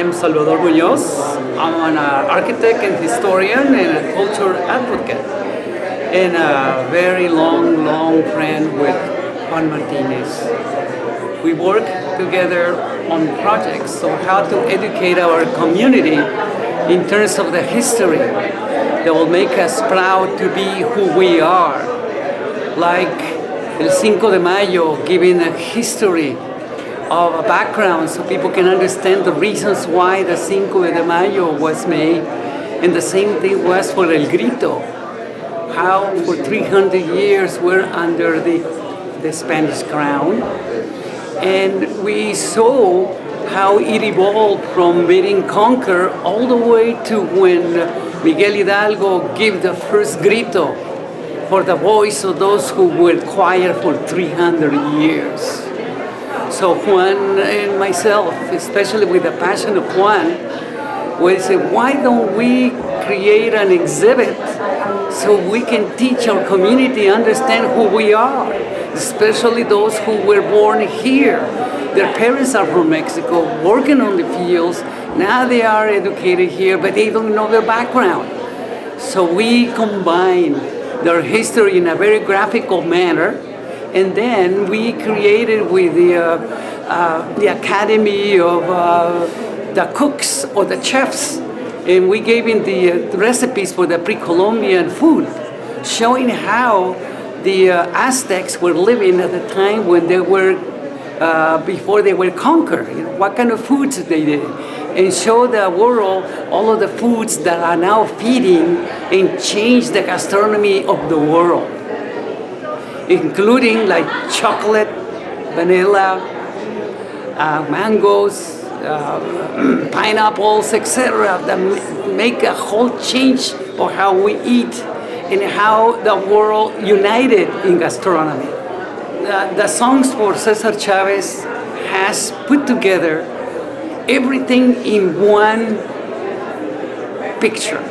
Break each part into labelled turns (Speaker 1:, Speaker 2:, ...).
Speaker 1: I'm Salvador Muñoz. I'm an architect and historian and a culture advocate, and a very long friend with Juan Martinez. We work together on projects, so how to educate our community in terms of the history that will make us proud to be who we are. Like El Cinco de Mayo, giving a history of a background so people can understand the reasons why the Cinco de Mayo was made. And the same thing was for El Grito, how for 300 years we're under the Spanish crown. And we saw how it evolved from being conquered all the way to when Miguel Hidalgo gave the first grito for the voice of those who were quiet for 300 years. So Juan and myself, especially with the passion of Juan, we said, why don't we create an exhibit so we can teach our community, understand who we are, especially those who were born here. Their parents are from Mexico, working on the fields. Now they are educated here, but they don't know their background. So we combine their history in a very graphical manner, and then we created with the Academy of the Cooks or the Chefs, and we gave in the recipes for the pre-Columbian food, showing how the Aztecs were living at the time when they were, before they were conquered, what kind of foods they did, and show the world all of the foods that are now feeding and change the gastronomy of the world, including like chocolate, vanilla, mangoes, pineapples, etc., that make a whole change of how we eat and how the world united in gastronomy. The songs for Cesar Chavez has put together everything in one picture,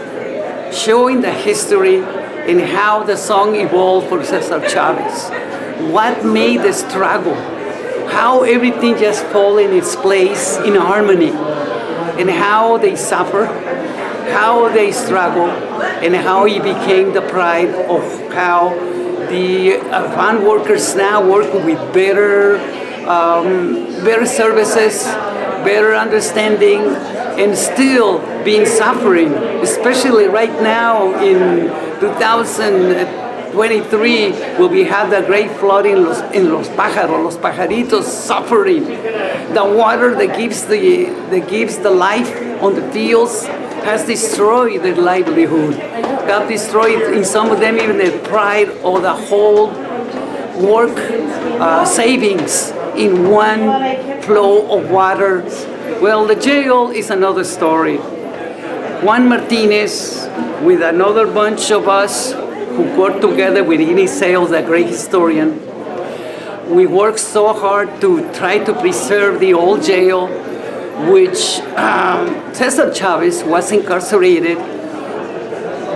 Speaker 1: showing the history and how the song evolved for Cesar Chavez, what made the struggle, how everything just fall in its place in harmony, and how they suffer, how they struggle, and how he became the pride of how the farm workers now work with better services, better understanding, and still being suffering, especially right now in 2023, where we have the great flood in Los Pájaros, Los Pajaritos suffering. The water that gives the life on the fields has destroyed their livelihood. Got destroyed in some of them even the pride of the whole work savings in one flow of water. Well, the jail is another story. Juan Martinez, with another bunch of us who worked together with Ignacio, the great historian, we worked so hard to try to preserve the old jail, which Cesar Chavez was incarcerated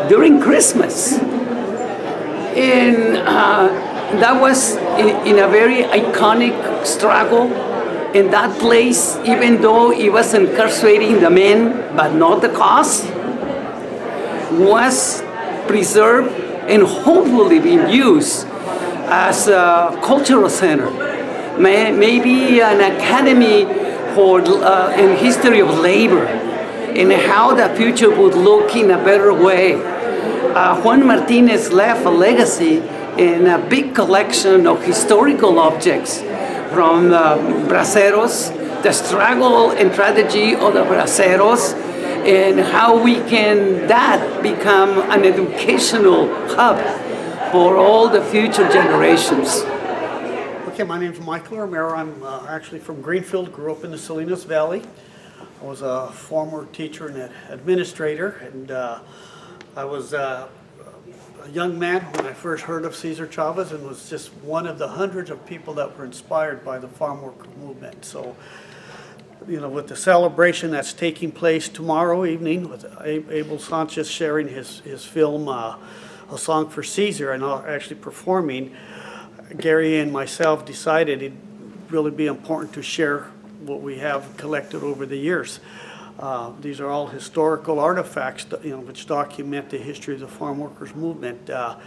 Speaker 1: during Christmas. And that was in a very iconic struggle. In that place, even though he was incarcerating the men, but not the cause, was preserved and hopefully being used as a cultural center, maybe an academy for in history of labor, and how the future would look in a better way. Juan Martinez left a legacy in a big collection of historical objects, from braceros, the struggle and tragedy of the braceros, and how we can that become an educational hub for all the future generations.
Speaker 2: Okay, my name is Michael Romero. I'm actually from Greenfield, grew up in the Salinas Valley. I was a former teacher and administrator, and I was a young man when I first heard of Cesar Chavez, and was just one of the hundreds of people that were inspired by the Farmworker movement. So, you know, with the celebration that's taking place tomorrow evening, with Abel Sanchez sharing his film, A Song for Cesar, and actually performing, Gary and myself decided it'd really be important to share what we have collected over the years. These are all historical artifacts, which document the history of the farm workers movement. A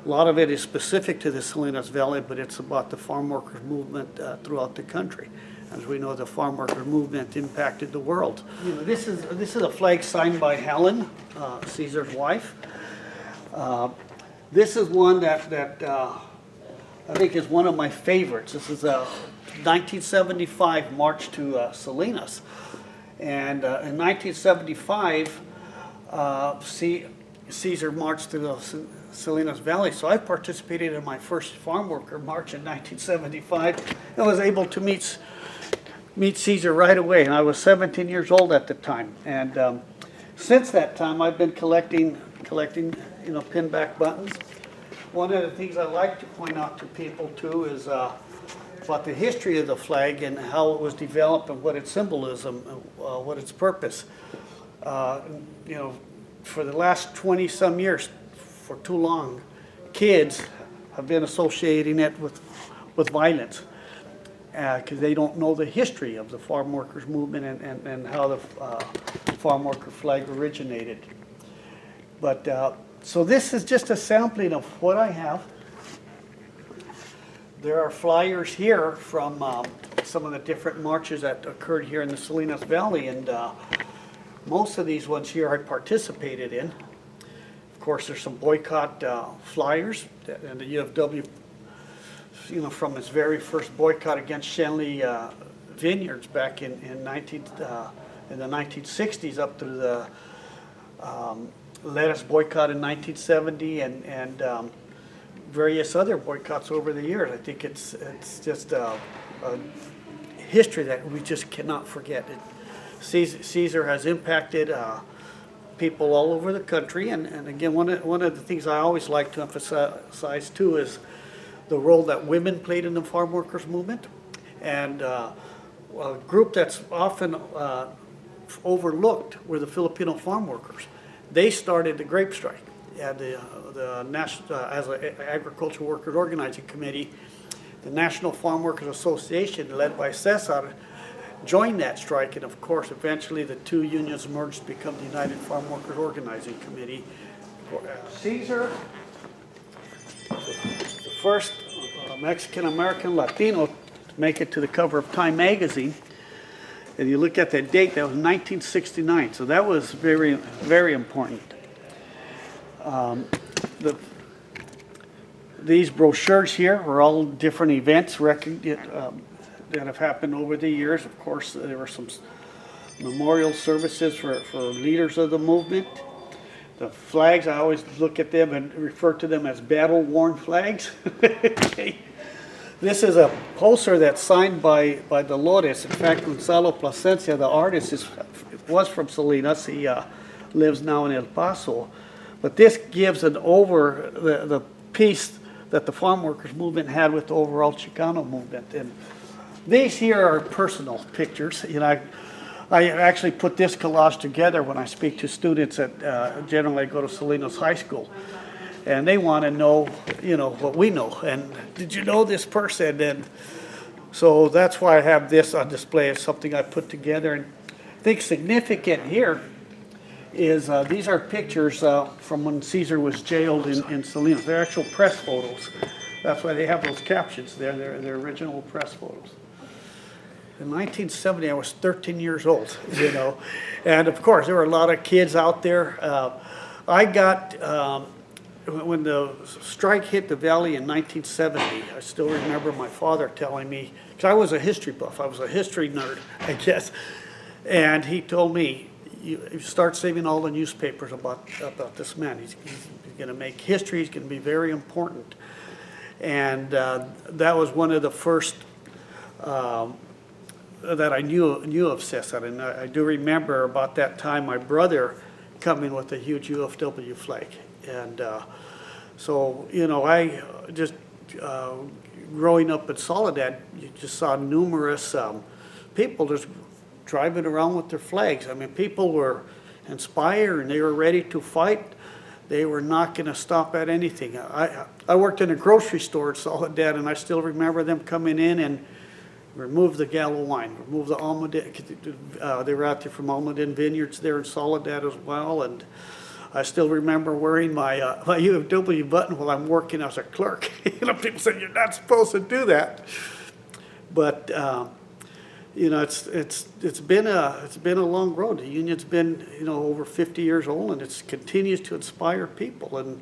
Speaker 2: lot of it is specific to the Salinas Valley, but it's about the farm workers movement throughout the country. As we know, the farm worker movement impacted the world. This is a flag signed by Helen, Cesar's wife. This is one that I think is one of my favorites. This is a 1975 march to Salinas. And in 1975, Cesar marched through the Salinas Valley. So I participated in my first farm worker march in 1975 and was able to meet Cesar right away. And I was 17 years old at the time. And since that time, I've been collecting pinback buttons. One of the things I like to point out to people too is about the history of the flag and how it was developed and what its symbolism, what its purpose. For the last 20 some years, for too long, kids have been associating it with violence because they don't know the history of the farm workers movement and how the farm worker flag originated. But so this is just a sampling of what I have. There are flyers here from some of the different marches that occurred here in the Salinas Valley, and most of these ones here I participated in. Of course, there's some boycott flyers, and the UFW, from its very first boycott against Shenley vineyards back in the 1960s up through the lettuce boycott in 1970 and various other boycotts over the years. I think it's just a history that we just cannot forget. Cesar has impacted people all over the country, and again, one of the things I always like to emphasize too is the role that women played in the farm workers movement, and a group that's often overlooked were the Filipino farm workers. They started the grape strike. And the national, as an agricultural workers organizing committee, the National Farm Workers Association, led by Cesar, joined that strike, and of course, eventually the two unions merged to become the United Farm Workers Organizing Committee. Cesar, the first Mexican-American Latino to make it to the cover of Time magazine. And you look at that date, that was 1969, so that was very, very important. These brochures here were all different events that have happened over the years. Of course, there were some memorial services for leaders of the movement. The flags, I always look at them and refer to them as battle-worn flags. This is a poster that's signed by Dolores. In fact, Gonzalo Plasencia, the artist, was from Salinas. He lives now in El Paso. But this gives an the piece that the farm workers movement had with the overall Chicano movement. And these here are personal pictures. I actually put this collage together when I speak to students at generally I go to Salinas High School. And they want to know, what we know. And did you know this person? And so that's why I have this on display. It's something I put together. And I think significant here is these are pictures from when Cesar was jailed in Salinas. They're actual press photos. That's why they have those captions there. They're original press photos. In 1970, I was 13 years old, And of course, there were a lot of kids out there. I got... When the strike hit the valley in 1970, I still remember my father telling me, because I was a history buff, I was a history nerd, I guess, and he told me, you start saving all the newspapers about this man. He's going to make history, he's going to be very important. And that was one of the first that I knew of Cesar, and I do remember about that time my brother coming with a huge UFW flag. And so, I just, growing up in Soledad, you just saw numerous people just driving around with their flags. I mean, people were inspired and they were ready to fight. They were not going to stop at anything. I worked in a grocery store in Soledad, and I still remember them coming in and remove the Gallo wine, remove the Almaden. They were out there from Almaden Vineyards there in Soledad as well. And I still remember wearing my UFW button while I'm working as a clerk. People say you're not supposed to do that, but it's been a long road. The union's been over 50 years old, and it continues to inspire people. And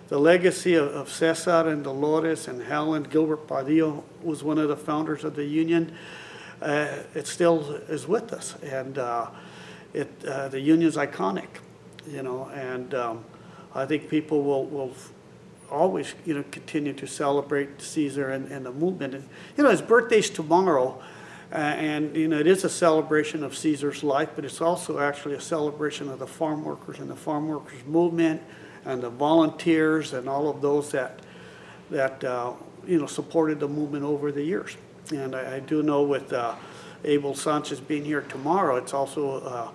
Speaker 2: the legacy of Cesar and Dolores and Helen Gilbert Padillo was one of the founders of the union. It still is with us, and the union's iconic. And I think people will always, continue to celebrate Cesar and the movement. And, his birthday's tomorrow, and, it is a celebration of Cesar's life, but it's also actually a celebration of the farm workers and the farm workers movement and the volunteers and all of those that supported the movement over the years. And I do know with Abel Sanchez being here tomorrow, it's also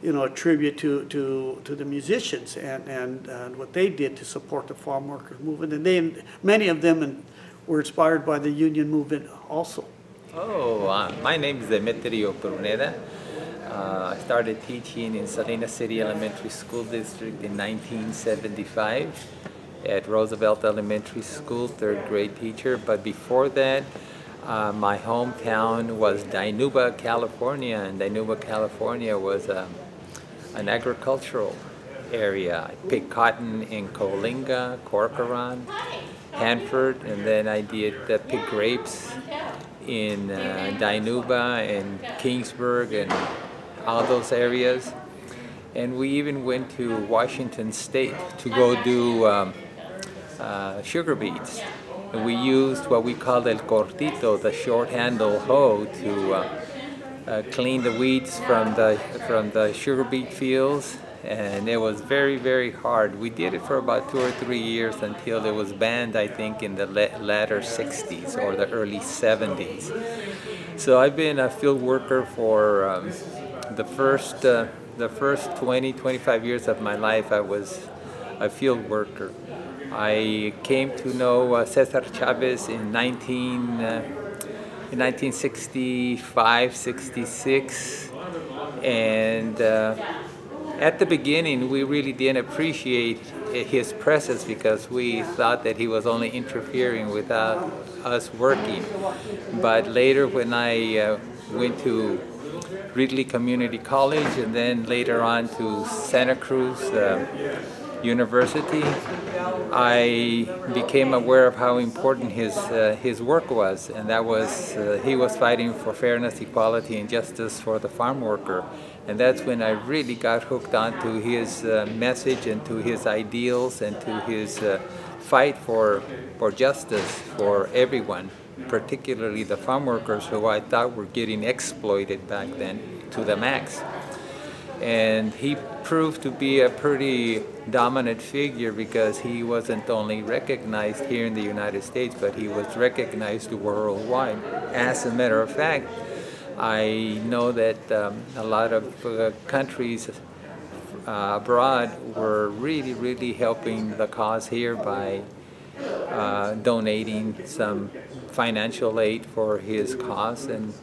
Speaker 2: a tribute to the musicians and what they did to support the farm workers movement. And many of them were inspired by the union movement also.
Speaker 3: My name is Demetrio Pruneda. I started teaching in Salinas City Elementary School District in 1975 at Roosevelt Elementary School, third grade teacher. But before that, my hometown was Dinuba, California, and Dinuba, California was an agricultural area. I picked cotton in Coalinga, Corcoran, Hanford, and then I did pick grapes in Dinuba and Kingsburg and all those areas. And we even went to Washington State to go do sugar beets. And we used what we called el cortito, the short handle hoe, to clean the weeds from the sugar beet fields. And it was very, very hard. We did it for about 2 or 3 years until it was banned, I think, in the latter 60s or the early 70s. So I've been a field worker for the first 20, 25 years of my life. I was a field worker. I came to know Cesar Chavez in 1965, 66, and at the beginning, we really didn't appreciate his presence because we thought that he was only interfering without us working. But later, when I went to Ridley Community College and then later on to Santa Cruz University, I became aware of how important his work was, and that was he was fighting for fairness, equality, and justice for the farm worker. And that's when I really got hooked onto his message and to his ideals and to his fight for justice for everyone, particularly the farm workers who I thought were getting exploited back then to the max. And he proved to be a pretty dominant figure because he wasn't only recognized here in the United States, but he was recognized worldwide. As a matter of fact, I know that a lot of countries abroad were really, really helping the cause here by donating some financial aid for his cause, and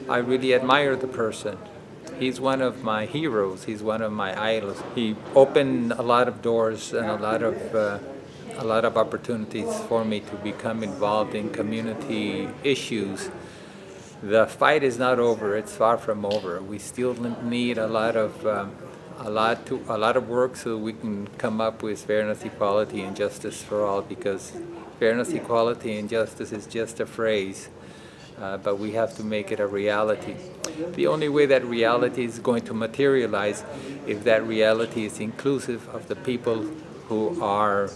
Speaker 3: I really admire the person. He's one of my heroes. He's one of my idols. He opened a lot of doors and a lot of opportunities for me to become involved in community issues. The fight is not over. It's far from over. We still need a lot of work so we can come up with fairness, equality, and justice for all. Because fairness, equality, and justice is just a phrase, but we have to make it a reality. The only way that reality is going to materialize if that reality is inclusive of the people who are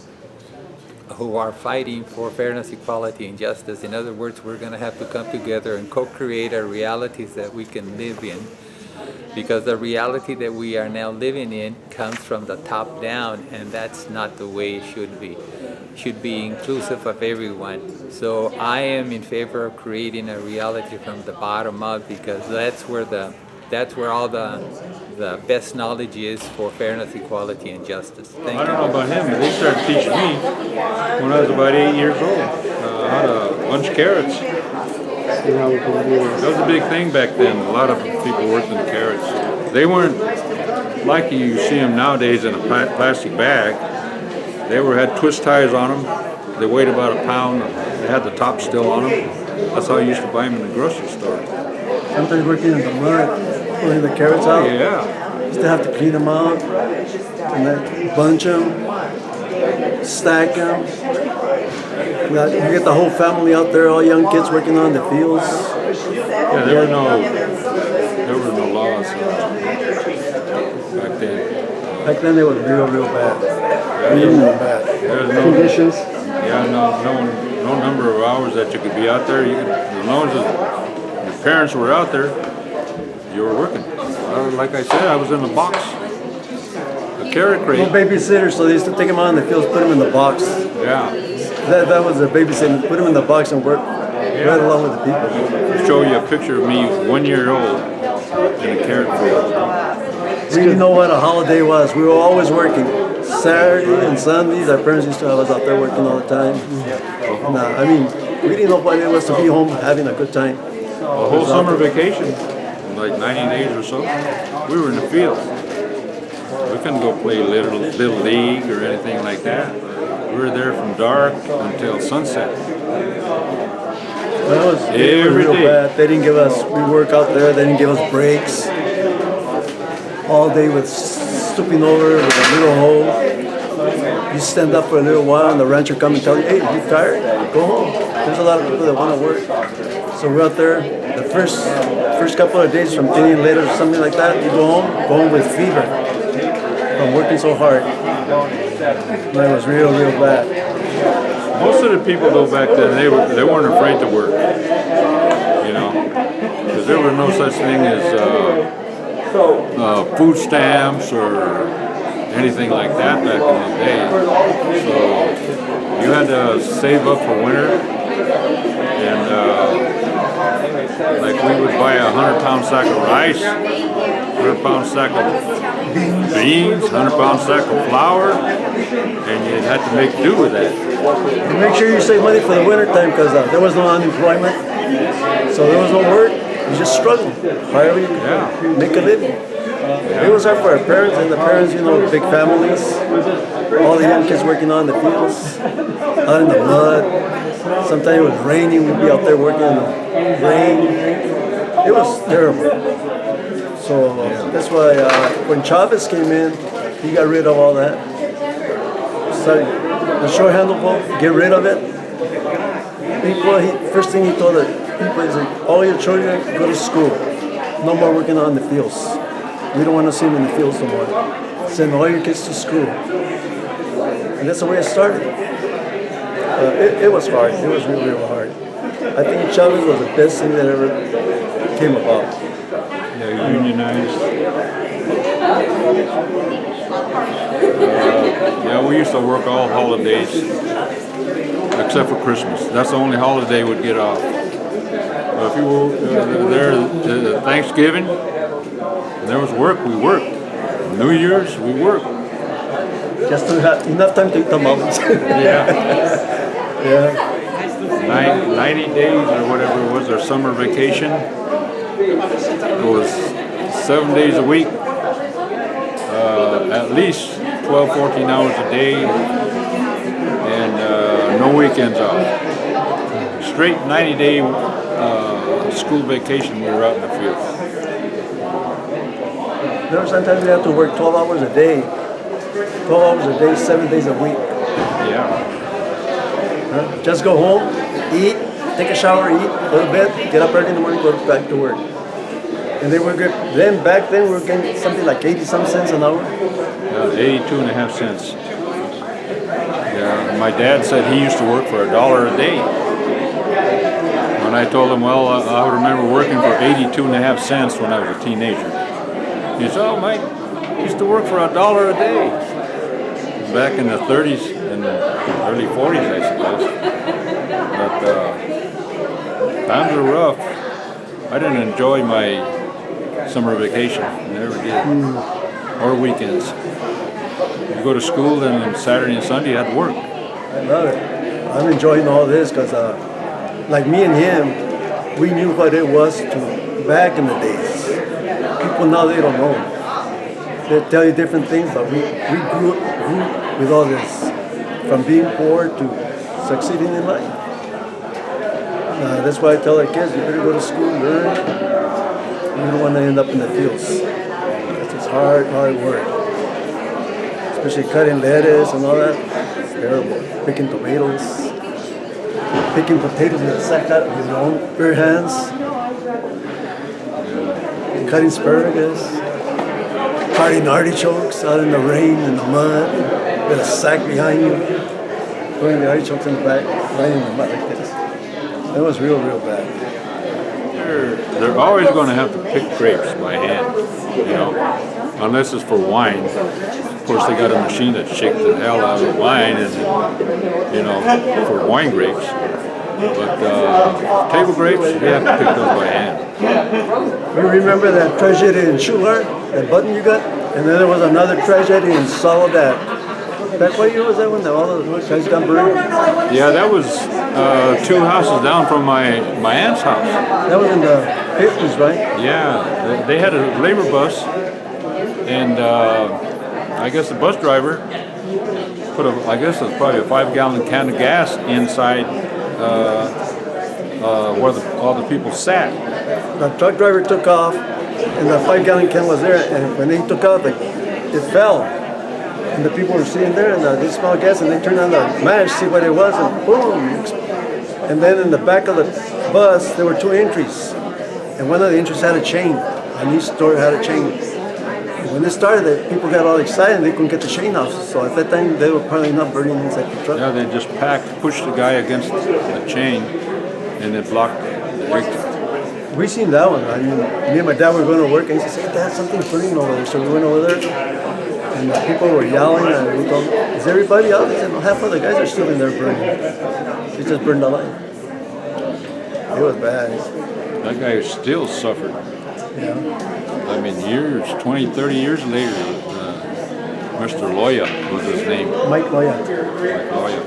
Speaker 3: fighting for fairness, equality, and justice. In other words, we're going to have to come together and co-create a reality that we can live in, because the reality that we are now living in comes from the top down, and that's not the way it should be. It should be inclusive of everyone. So I am in favor of creating a reality from the bottom up, because that's where all the best knowledge is for fairness, equality, and justice. Thank you.
Speaker 4: I don't know about him, but they started teaching me when I was about 8 years old how to bunch carrots. see how we can do this.
Speaker 5: That was a big thing back then. A lot of people worked in carrots. They weren't like you see them nowadays in a plastic bag. They had twist ties on them. They weighed about a pound. They had the top still on them. That's how you used to buy them in the grocery store.
Speaker 4: Sometimes working in the mud, pulling the carrots out.
Speaker 5: Yeah.
Speaker 4: Used to have to clean them out, and then bunch them, stack them. You get the whole family out there, all young kids working on the fields.
Speaker 5: Yeah, there were no laws back then.
Speaker 4: Back then it was real bad. Real bad.
Speaker 5: There was no
Speaker 4: Conditions.
Speaker 5: Yeah, no number of hours that you could be out there. As long as your parents were out there, you were working. Like I said, I was in the box, a carrot crate.
Speaker 4: No babysitters, so they used to take them out in the fields, put them in the box.
Speaker 5: Yeah.
Speaker 4: That was a babysitting. Put them in the box and work right along with the people.
Speaker 5: I'll show you a picture of me 1 year old in a carrot field.
Speaker 4: We didn't know what a holiday was. We were always working. Saturday and Sundays, our parents used to have us out there working all the time. Nah, I mean, we didn't know what it was to be home having a good time.
Speaker 5: A whole summer vacation, like 90 days or so, we were in the field. We couldn't go play little league or anything like that. We were there from dark until sunset.
Speaker 4: That was
Speaker 5: Every
Speaker 4: real
Speaker 5: day.
Speaker 4: bad. They didn't give us, we work out there, they didn't give us breaks. All day with stooping over with a little hoe. You stand up for a little while and the rancher come and tell you, hey, you're tired? Go home. There's a lot of people that want to work. So we're out there, the first couple of days from 10 later or something like that, you go home with fever from working so hard. That was real bad.
Speaker 5: Most of the people though back then, they weren't afraid to work, you know, because there was no such thing as food stamps or anything like that back in the day. So you had to save up for winter, and like we would buy a 100-pound sack of rice, 100-pound sack of beans, 100-pound sack of flour, and you had to make do with that.
Speaker 4: And make sure you save money for the winter time because there was no unemployment, so there was no work. You just struggled, however you could make a living. It was hard for our parents, and the parents, you know, big families, all the young kids working on the fields, out in the mud. Sometimes it was raining, we'd be out there working in the rain. It was terrible. So that's why when Chavez came in, he got rid of all that. So the short handle boat, get rid of it. People, first thing he told the people is like, all your children go to school. No more working on the fields. We don't want to see them in the fields no more. Send all your kids to school. And that's the way it started. It was hard. It was real hard. I think Chavez was the best thing that ever came about.
Speaker 5: Yeah, unionized. Yeah, we used to work all holidays except for Christmas. That's the only holiday we'd get off. If you were there to Thanksgiving, and there was work, we worked. New Year's, we worked.
Speaker 4: Just to have enough time to eat tamales.
Speaker 5: Yeah.
Speaker 4: Yeah.
Speaker 5: 90 days or whatever it was, our summer vacation. It was 7 days a week, at least 12, 14 hours a day, and no weekends off. Straight 90-day school vacation, we were out in the field.
Speaker 4: There were sometimes we had to work 12 hours a day. 12 hours a day, 7 days a week.
Speaker 5: Yeah.
Speaker 4: Just go home, eat, take a shower, eat, go to bed, get up early in the morning, go back to work. And they were good. Then back then we were getting something like 80-some cents an hour.
Speaker 5: 82.5 cents. Yeah. My dad said he used to work for $1 a day. When I told him, well, I remember working for 82.5 cents when I was a teenager. He said, oh, Mike, I used to work for $1 a day. Back in the 30s and early 40s, I suppose. But times were rough. I didn't enjoy my summer vacation. I never did. Or weekends. You go to school, then on Saturday and Sunday you had to work.
Speaker 4: I love it. I'm enjoying all this because, like me and him, we knew what it was to back in the days. People now, they don't know. They tell you different things, but we grew with all this, from being poor to succeeding in life. That's why I tell our kids, you better go to school, learn. You don't want to end up in the fields. It's hard work. Especially cutting lettuce and all that. It's terrible. Picking tomatoes. Picking potatoes with a sack out with your own bare hands. Cutting asparagus. Carting artichokes out in the rain and the mud with a sack behind you. Putting the artichokes in the back, lying in the mud like this. That was real bad.
Speaker 5: They're always going to have to pick grapes by hand, you know, unless it's for wine. Of course, they got a machine that shakes the hell out of the wine, and you know, for wine grapes. But table grapes, you have to pick those by hand.
Speaker 4: You remember that tragedy in Schular, that button you got? And then there was another tragedy in Soledad. Back what year was that when all those guys got burned?
Speaker 5: Yeah, that was 2 houses down from my aunt's house.
Speaker 4: That was in the 50s, right?
Speaker 5: Yeah, they had a labor bus, and I guess the bus driver put I guess it was probably a 5-gallon can of gas inside where all the people sat.
Speaker 4: The truck driver took off, and the 5-gallon can was there, and when he took off, it fell. And the people were sitting there, and they smelled gas, and they turned on the match, see what it was, and boom! And then in the back of the bus, there were 2 entries. And one of the entries had a chain. And each door had a chain. And when it started, people got all excited, and they couldn't get the chain off. So at that time, they were probably not burning inside the truck.
Speaker 5: Yeah, they just pushed the guy against the chain, and it blocked the exit.
Speaker 4: We seen that one. I mean, me and my dad were going to work, and he said, "Hey, Dad, something's burning over there." So we went over there. And the people were yelling, and we told them, "Is everybody out?" They said, "Well, half of the guys are still in there burning." They just burned the line. It was bad.
Speaker 5: That guy still suffered.
Speaker 4: Yeah.
Speaker 5: I mean, 20, 30 years later, Mr. Loya was his name.
Speaker 4: Mike Loya.
Speaker 5: Mike Loya.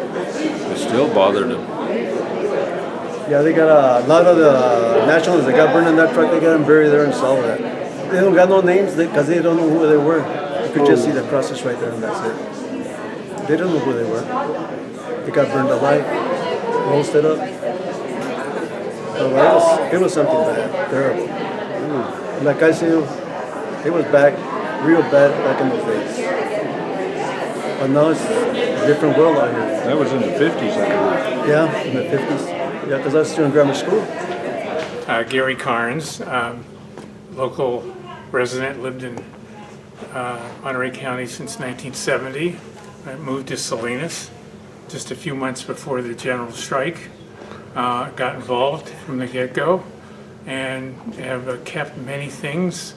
Speaker 5: It still bothered him.
Speaker 4: Yeah, they got a lot of the nationals that got burned in that truck. They got them buried there in Soledad. They don't got no names because they don't know who they were. You could just see the crosses right there, and that's it. They don't know who they were. They got burned alive, roasted up. So it was something bad, terrible. And like I said, it was real bad back in those days. But now it's a different world out here.
Speaker 5: That was in the 50s, I believe.
Speaker 4: Yeah, in the 50s. Yeah, because I was still in grammar school.
Speaker 6: Gary Karnes, local resident, lived in Monterey County since 1970. I moved to Salinas just a few months before the general strike. Got involved from the get-go and have kept many things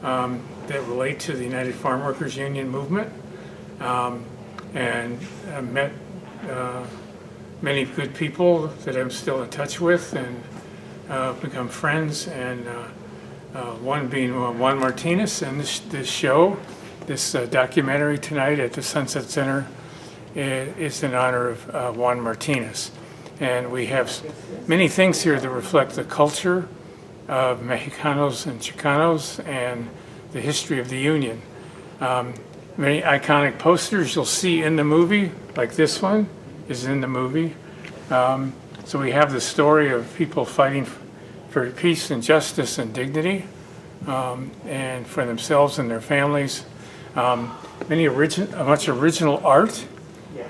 Speaker 6: that relate to the United Farmworkers Union movement, and met many good people that I'm still in touch with and become friends, and one being Juan Martinez. And this show, this documentary tonight at the Sunset Center is in honor of Juan Martinez. And we have many things here that reflect the culture of Mexicanos and Chicanos and the history of the Union. Many iconic posters you'll see in the movie, like this one is in the movie. So we have the story of people fighting for peace and justice and dignity, and for themselves and their families. Much original art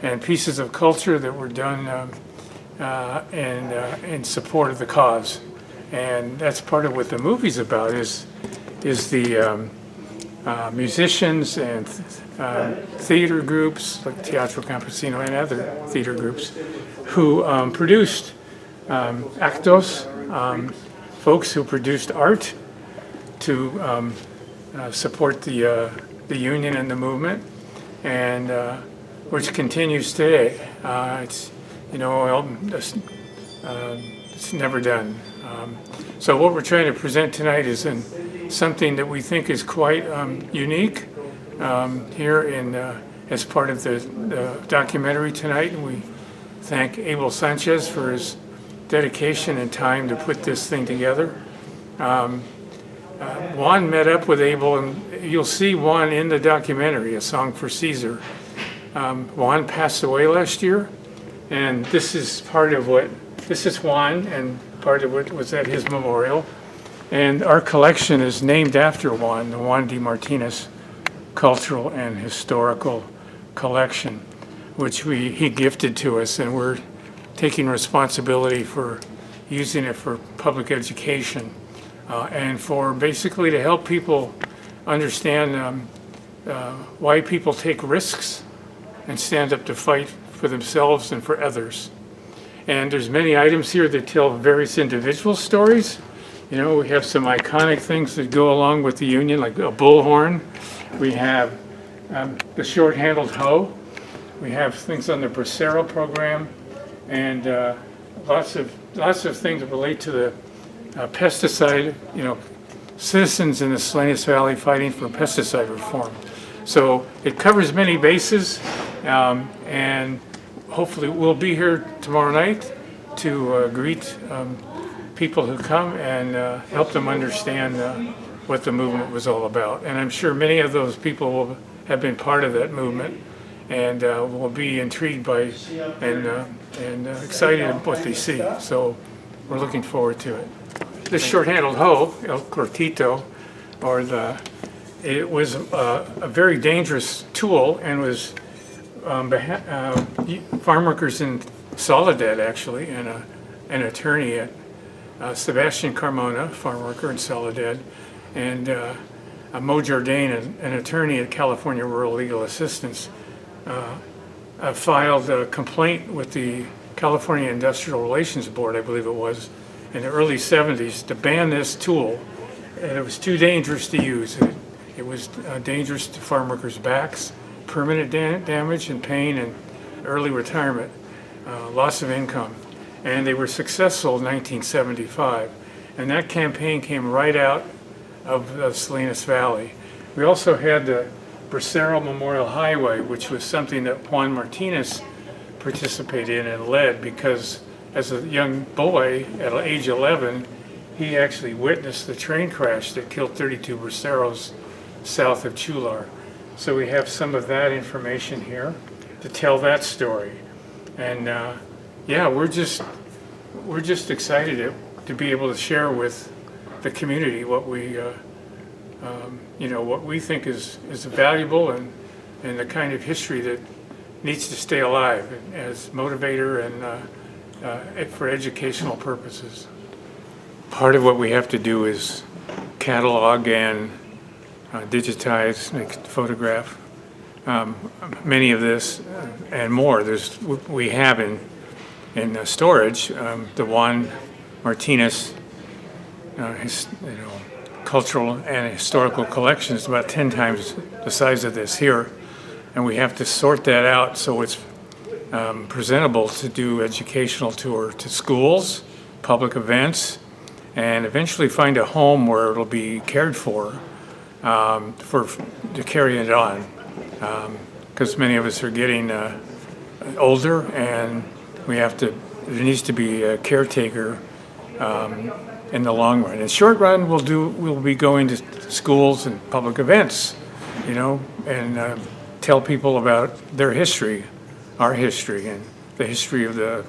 Speaker 6: and pieces of culture that were done in support of the cause. And that's part of what the movie's about, is the musicians and theater groups like Teatro Campesino and other theater groups who produced actos, folks who produced art to support the union and the movement, and which continues today. It's never done. So what we're trying to present tonight is something that we think is quite unique here as part of the documentary tonight. And we thank Abel Sanchez for his dedication and time to put this thing together. Juan met up with Abel, and you'll see Juan in the documentary, A Song for Cesar. Juan passed away last year, and this is Juan, and part of it was at his memorial. And our collection is named after Juan, the Juan D. Martinez Cultural and Historical Collection, which he gifted to us, and we're taking responsibility for using it for public education and for basically to help people understand why people take risks and stand up to fight for themselves and for others. And there's many items here that tell various individual stories. You know, we have some iconic things that go along with the Union, like a bullhorn. We have the short-handled hoe. We have things on the Bracero program, and lots of things that relate to the pesticide. You know, citizens in the Salinas Valley fighting for pesticide reform. So it covers many bases, and hopefully we'll be here tomorrow night to greet people who come and help them understand what the movement was all about. And I'm sure many of those people will have been part of that movement and will be intrigued by and excited about what they see. So we're looking forward to it. This short-handled hoe, El Cortito, it was a very dangerous tool, and was farm workers in Soledad, actually, and an attorney at Sebastian Carmona, farm worker in Soledad, and Mo Jourdain, an attorney at California Rural Legal Assistance, filed a complaint with the California Industrial Relations Board, I believe it was, in the early 70s to ban this tool. And it was too dangerous to use. It was dangerous to farm workers' backs, permanent damage and pain, and early retirement, loss of income. And they were successful in 1975. And that campaign came right out of the Salinas Valley. We also had the Bracero Memorial Highway, which was something that Juan Martinez participated in and led, because as a young boy at age 11, he actually witnessed the train crash that killed 32 Braceros south of Chular. So we have some of that information here to tell that story. And yeah, we're just excited to be able to share with the community what we what we think is valuable and the kind of history that needs to stay alive as motivator and for educational purposes. Part of what we have to do is catalog and digitize, photograph many of this and more. We have in storage the Juan Martinez cultural and historical collection is about 10 times the size of this here, and we have to sort that out so it's presentable to do educational tour to schools, public events, and eventually find a home where it'll be cared for to carry it on, because many of us are getting older, and there needs to be a caretaker in the long run. In the short run, we'll be going to schools and public events, and tell people about their history, our history, and the history of the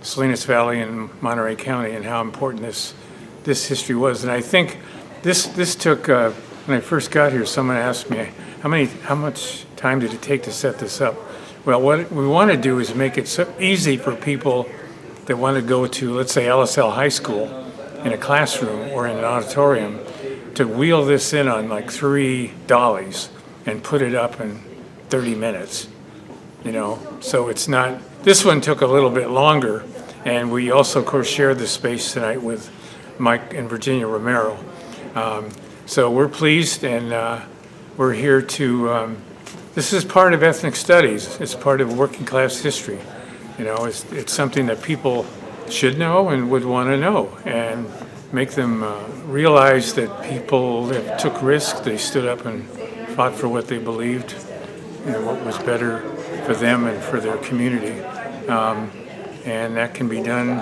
Speaker 6: Salinas Valley and Monterey County, and how important this history was. And I think this took, when I first got here, someone asked me, how much time did it take to set this up? Well, what we want to do is make it so easy for people that want to go to, let's say, LSL High School in a classroom or in an auditorium, to wheel this in on like 3 dollies and put it up in 30 minutes, So it's not, this one took a little bit longer, and we also, of course, shared the space tonight with Mike and Virginia Romero. So we're pleased, and we're here to, this is part of ethnic studies. It's part of working class history. It's something that people should know and would want to know, and make them realize that people that took risks, they stood up and fought for what they believed, what was better for them and for their community. and that can be done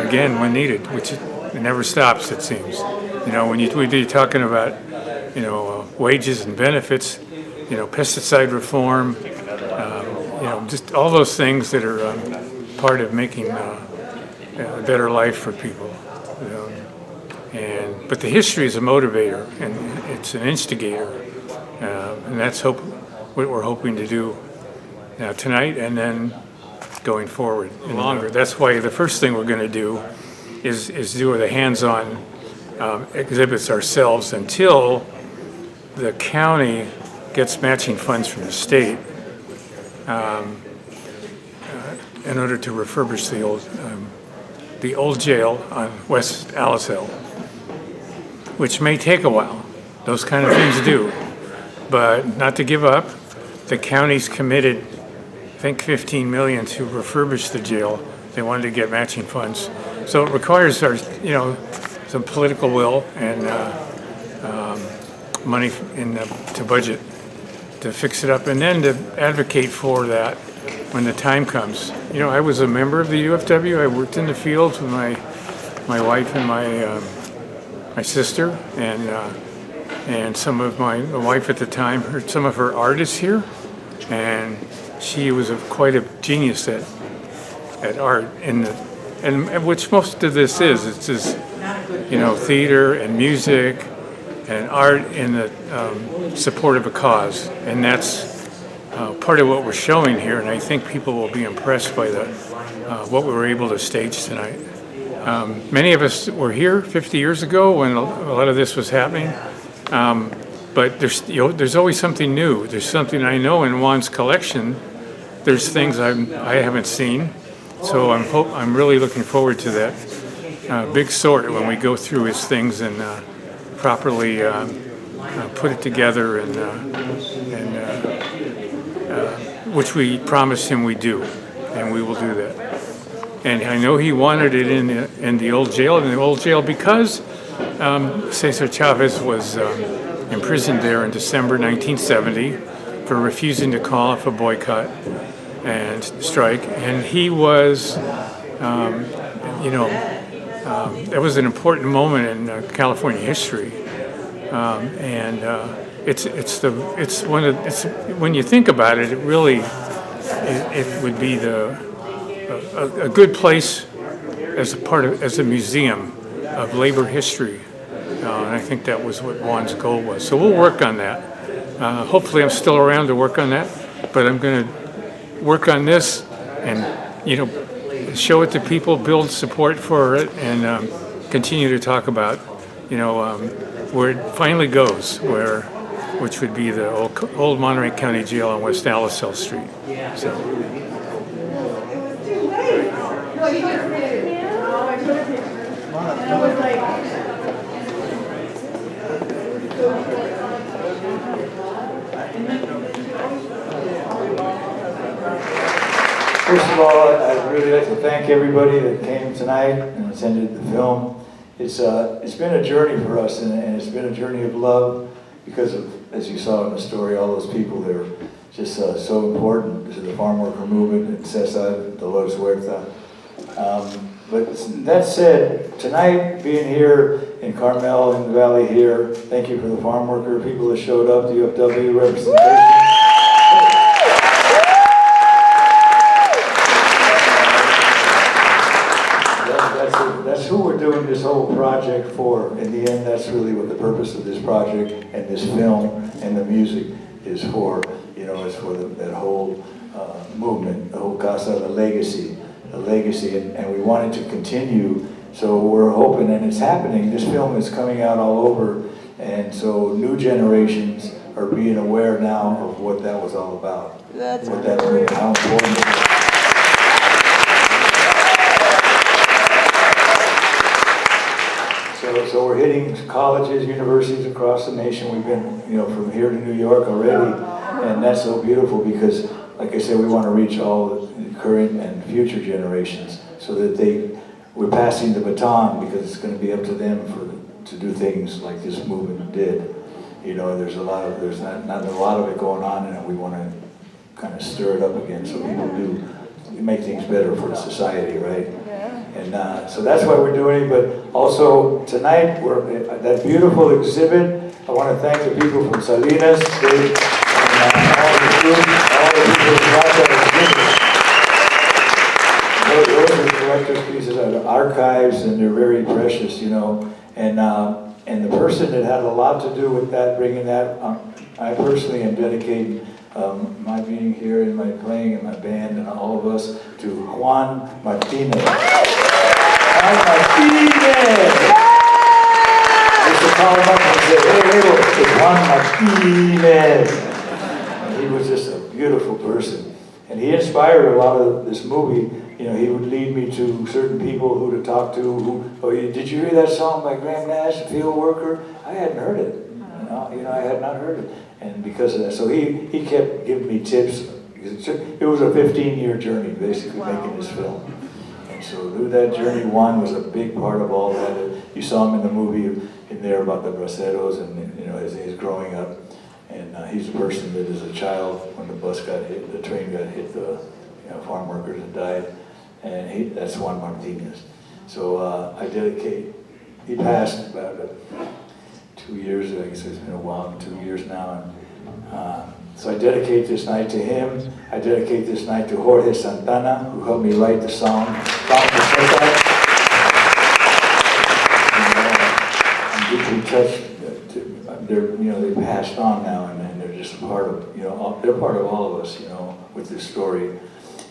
Speaker 6: again when needed, which it never stops, it seems. You know, when you're talking about, you know, wages and benefits, you know, pesticide reform, you know, just all those things that are part of making a better life for people. You know. But the history is a motivator, and it's an instigator, and that's what we're hoping to do now tonight, and then going forward and longer. That's why the first thing we're going to do is do the hands-on exhibits ourselves until the county gets matching funds from the state in order to refurbish the old jail on West Alice Hill, which may take a while. Those kind of things do, but not to give up. The county's committed, I think, $15 million to refurbish the jail. They wanted to get matching funds, so it requires some political will and money to budget to fix it up, and then to advocate for that when the time comes. You know, I was a member of the UFW. I worked in the fields with my wife and my sister, and some of my wife at the time heard some of her artists here, and she was quite a genius at art, and which most of this is. It's just, you know, theater and music and art in the support of a cause, and that's part of what we're showing here, and I think people will be impressed by what we were able to stage tonight. Many of us were here 50 years ago when a lot of this was happening, but there's always something new. There's something I know in Juan's collection. There's things I haven't seen, so I'm really looking forward to that big sort when we go through his things and properly put it together, and which we promised him we do, and we will do that. And I know he wanted it in the old jail, because Cesar Chavez was imprisoned there in December 1970 for refusing to call off a boycott and strike, and he was, that was an important moment in California history, when you think about it, it really it would be a good place as a museum of labor history, and I think that was what Juan's goal was. So we'll work on that. Hopefully, I'm still around to work on that, but I'm going to work on this and show it to people, build support for it, and continue to talk about where it finally goes, which would be the old Monterey County Jail on West Alice Hill Street. So.
Speaker 7: First of all, I'd really like to thank everybody that came tonight and attended the film. It's been a journey for us, and it's been a journey of love because of, as you saw in the story, all those people that are just so important to the farm worker movement and Cesar, Dolores Huerta. But that said, tonight being here in Carmel, in the valley here, thank you for the farm worker people that showed up, the UFW representation. That's who we're doing this whole project for. In the end, that's really what the purpose of this project and this film and the music is for. It's for that whole movement, the whole casa, the legacy, and we want it to continue. So we're hoping, and it's happening. This film is coming out all over, and so new generations are being aware now of what that was all about. That's what that meant, how important it is. So we're hitting colleges, universities across the nation. We've been, from here to New York already, and that's so beautiful because, like I said, we want to reach all the current and future generations so that we're passing the baton, because it's going to be up to them to do things like this movement did. There's not a lot of it going on, and we want to kind of stir it up again so people do make things better for the society, right? And so that's why we're doing it. But also tonight, we're at that beautiful exhibit. I want to thank the people from Salinas, and all the group, all the people who brought that exhibit. Those are collector's pieces out of archives, and they're very precious, you know. And the person that had a lot to do with that, bringing that, I personally am dedicating my being here and my playing and my band and all of us to Juan Martinez. Juan Martinez! I used to call him up and say, hey, it's Juan Martinez. He was just a beautiful person. And he inspired a lot of this movie. You know, he would lead me to certain people who to talk to. Did you hear that song by Graham Nash, Field Worker? I hadn't heard it. You know, I had not heard it. And because of that, so he kept giving me tips. It was a 15-year journey, basically, making this film. And so through that journey, Juan was a big part of all that. You saw him in the movie in there about the braceros and, you know, as he's growing up. And he's a person that as a child, when the bus got hit, the train got hit, the farm workers had died. And that's Juan Martinez. So I dedicate, he passed about 2 years ago. I guess it's been a while, 2 years now. And, so I dedicate this night to him. I dedicate this night to Jorge Santana, who helped me write the song. I'm deeply touched. They passed on now, and they're just a part of, they're part of all of us, with this story.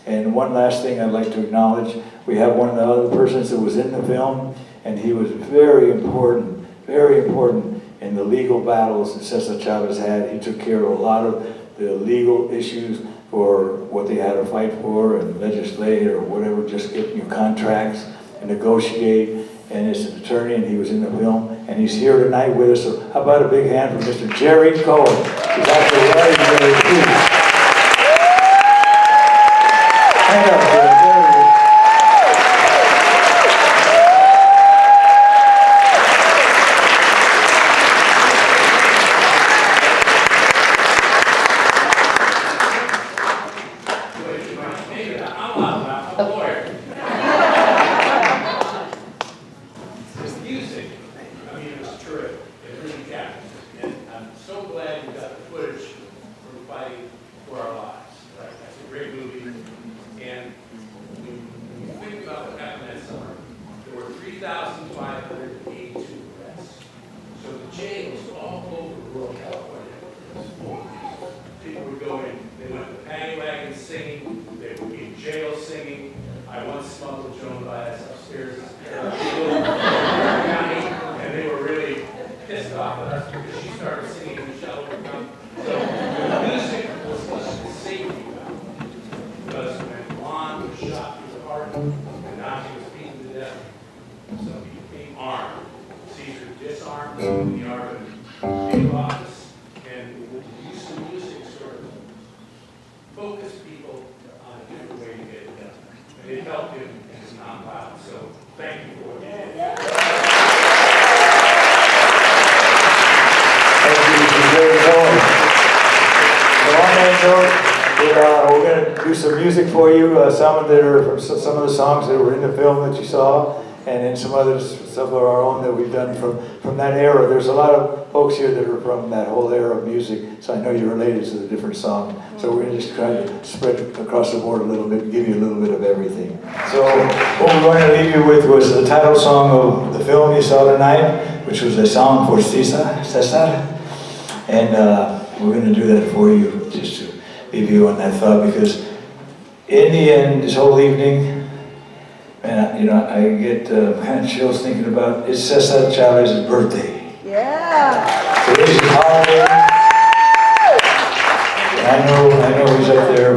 Speaker 7: And one last thing I'd like to acknowledge, we have one of the other persons that was in the film, and he was very important in the legal battles that Cesar Chavez had. He took care of a lot of the legal issues for what they had to fight for and legislate or whatever, just get new contracts and negotiate. And as an attorney, and he was in the film, and he's here tonight with us. So how about a big hand for Mr. Jerry Cohen? He's actually very cool. Hang up, Jerry.
Speaker 8: Cesar disarmed in the art of legal office, and use of music sort of focus people on a different way to get it done. And it helped him in his nonviolence. So thank you for what you did.
Speaker 7: Thank you, Mr. Jerry Cohen. So on that note, we're going to do some music for you. Some of the songs that were in the film that you saw, and then some of our own that we've done from that era. There's a lot of folks here that are from that whole era of music, so I know you're related to the different songs. So we're going to just try to spread it across the board a little bit, give you a little bit of everything. So what we're going to leave you with was the title song of the film you saw tonight, which was a song for Cesar. And we're going to do that for you, just to leave you on that thought, because in the end, this whole evening, and I get kind of chills thinking about it's Cesar Chavez's birthday.
Speaker 9: Yeah.
Speaker 7: Today's his holiday. And I know he's up there,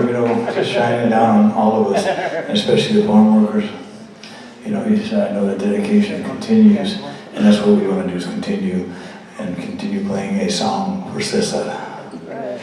Speaker 7: just shining down on all of us, and especially the farm workers. I know that dedication continues, and that's what we want to do, is continue playing a song for Cesar.
Speaker 9: Right.